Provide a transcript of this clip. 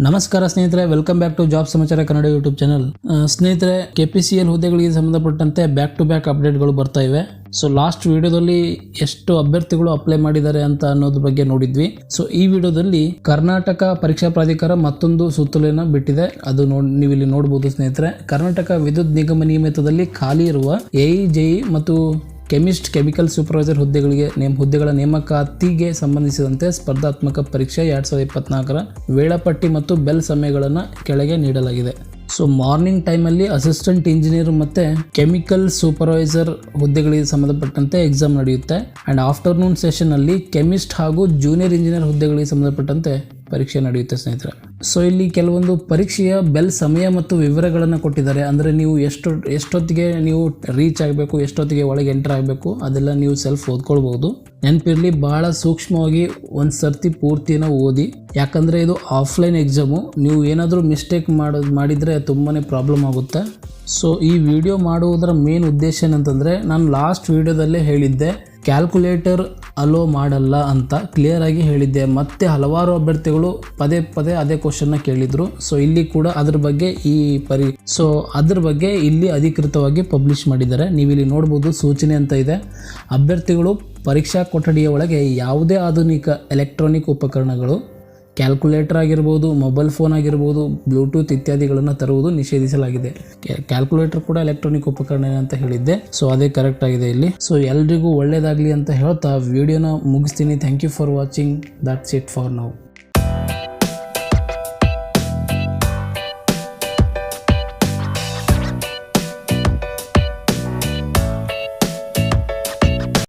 ನಮಸ್ಕಾರ ಸ್ನೇಹಿತರೆ, welcome back to job ಸಮಾಚಾರ ಕನ್ನಡ ಯೂಟ್ಯೂಬ್ ಚಾನಲ್. ಸ್ನೇಹಿತರೆ, KPCL ಹುದ್ದೆಗಳಿಗೆ ಸಂಬಂಧಪಟ್ಟಂತೆ ಬ್ಯಾಕ್ ಟು ಬ್ಯಾಕ್ ಅಪ್ಡೇಟ್ಗಳು ಬರ್ತಾ ಇವೆ. ಸೊ ಲಾಸ್ಟ್ ವಿಡಿಯೋದಲ್ಲಿ ಎಷ್ಟು ಅಭ್ಯರ್ಥಿಗಳು ಅಪ್ಲೈ ಮಾಡಿದ್ದಾರೆ ಅಂತ ಅನ್ನೋದ್ರ ಬಗ್ಗೆ ನೋಡಿದ್ವಿ. ಸೊ ಈ ವಿಡಿಯೋದಲ್ಲಿ ಕರ್ನಾಟಕ ಪರೀಕ್ಷಾ ಪ್ರಾಧಿಕಾರ ಮತ್ತೊಂದು ಸುತ್ತೋಲೆಯನ್ನು ಬಿಟ್ಟಿದೆ. ಅದು ನೀವು ಇಲ್ಲಿ ನೋಡಬಹುದು ಸ್ನೇಹಿತರೆ. ಕರ್ನಾಟಕ ವಿದ್ಯುತ್ ನಿಗಮ ನಿಯಮಿತದಲ್ಲಿ ಖಾಲಿ ಇರುವ AE/JE ಮತ್ತು ಕೆಮಿಕಲ್ ಸೂಪರ್ವೈಸರ್ ಹುದ್ದೆಗಳ ನೇಮಕಾತಿಗೆ ಸಂಬಂಧಿಸಿದಂತೆ ಸ್ಪರ್ಧಾತ್ಮಕ ಪರೀಕ್ಷೆ 2024ರ ವೇಳಾಪಟ್ಟಿ ಮತ್ತು ಬೆಲ್ ಸಮಯಗಳನ್ನು ಕೆಳಗೆ ನೀಡಲಾಗಿದೆ. ಸೊ ಮಾರ್ನಿಂಗ್ ಟೈಮಲ್ಲಿ ಅಸಿಸ್ಟೆಂಟ್ ಇಂಜಿನಿಯರ್ ಮತ್ತು ಕೆಮಿಕಲ್ ಸೂಪರ್ವೈಸರ್ ಹುದ್ದೆಗಳಿಗೆ ಸಂಬಂಧಪಟ್ಟಂತೆ ಎಕ್ಸಾಮ್ ನಡೆಯುತ್ತೆ. ಆ್ಯಂಡ್ ಆಫ್ಟರ್ನೂನ್ ಸೆಷನ್ನಲ್ಲಿ ಕೆಮಿಸ್ಟ್ ಹಾಗೂ ಜೂನಿಯರ್ ಇಂಜಿನಿಯರ್ ಹುದ್ದೆಗಳಿಗೆ ಸಂಬಂಧಪಟ್ಟಂತೆ ಪರೀಕ್ಷೆ ನಡೆಯುತ್ತೆ ಸ್ನೇಹಿತರೆ. ಸೊ ಇಲ್ಲಿ ಕೆಲವೊಂದು ಪರೀಕ್ಷೆಯ ಬೆಲ್ ಸಮಯ ಮತ್ತು ವಿವರಗಳನ್ನು ಕೊಟ್ಟಿದ್ದಾರೆ. ಅಂದರೆ ನೀವು ಎಷ್ಟೊತ್ತಿಗೆ ನೀವು ರೀಚ್ ಆಗಬೇಕು, ಎಷ್ಟೊತ್ತಿಗೆ ಒಳಗೆ ಎಂಟರ್ ಆಗಬೇಕು, ಅದೆಲ್ಲ ನೀವು ಸೆಲ್ಫ್ ಓದ್ಕೊಳ್ಬೋದು. ನೆನಪಿರಲಿ, ಭಾಳ ಸೂಕ್ಷ್ಮವಾಗಿ ಒಂದು ಸರ್ತಿ ಪೂರ್ತಿನ ಓದಿ. ಯಾಕಂದರೆ ಇದು ಆಫ್ಲೈನ್ ಎಕ್ಸಾಮು. ನೀವು ಏನಾದರೂ ಮಿಸ್ಟೇಕ್ ಮಾಡಿದರೆ ತುಂಬಾ ಪ್ರಾಬ್ಲಮ್ ಆಗುತ್ತೆ. ಸೊ ಈ ವಿಡಿಯೋ ಮಾಡುವುದರ ಮೇನ್ ಉದ್ದೇಶ ಏನಂತಂದರೆ, ನಾನು ಲಾಸ್ಟ್ ವಿಡಿಯೋದಲ್ಲೇ ಹೇಳಿದ್ದೆ ಕ್ಯಾಲ್ಕುಲೇಟರ್ ಅಲೋ ಮಾಡಲ್ಲ ಅಂತ ಕ್ಲಿಯರ್ ಆಗಿ ಹೇಳಿದ್ದೆ. ಮತ್ತೆ ಹಲವಾರು ಅಭ್ಯರ್ಥಿಗಳು ಪದೇ ಅದೇ ಕ್ವಶನ್ನ ಕೇಳಿದ್ರು. ಸೊ ಇಲ್ಲಿ ಕೂಡ ಅದ್ರ ಬಗ್ಗೆ ಇಲ್ಲಿ ಅಧಿಕೃತವಾಗಿ ಪಬ್ಲಿಷ್ ಮಾಡಿದ್ದಾರೆ. ನೀವು ಇಲ್ಲಿ ನೋಡ್ಬೋದು, ಸೂಚನೆ ಅಂತ ಇದೆ. ಅಭ್ಯರ್ಥಿಗಳು ಪರೀಕ್ಷಾ ಕೊಠಡಿಯ ಒಳಗೆ ಯಾವುದೇ ಆಧುನಿಕ ಎಲೆಕ್ಟ್ರಾನಿಕ್ ಉಪಕರಣಗಳು, ಕ್ಯಾಲ್ಕುಲೇಟರ್ ಆಗಿರ್ಬೋದು, ಮೊಬೈಲ್ ಫೋನ್ ಆಗಿರ್ಬೋದು, ಬ್ಲೂಟೂತ್ ಇತ್ಯಾದಿಗಳನ್ನು ತರುವುದು ನಿಷೇಧಿಸಲಾಗಿದೆ. ಕ್ಯಾಲ್ಕುಲೇಟರ್ ಕೂಡ ಎಲೆಕ್ಟ್ರಾನಿಕ್ ಉಪಕರಣ ಅಂತ ಹೇಳಿದ್ದೆ. ಸೊ ಅದೇ ಕರೆಕ್ಟ್ ಆಗಿದೆ ಇಲ್ಲಿ. ಸೊ ಎಲ್ರಿಗೂ ಒಳ್ಳೇದಾಗಲಿ ಅಂತ ಹೇಳ್ತಾ ವಿಡಿಯೋನ ಮುಗಿಸ್ತೀನಿ. Thank you for watching. That's it for now.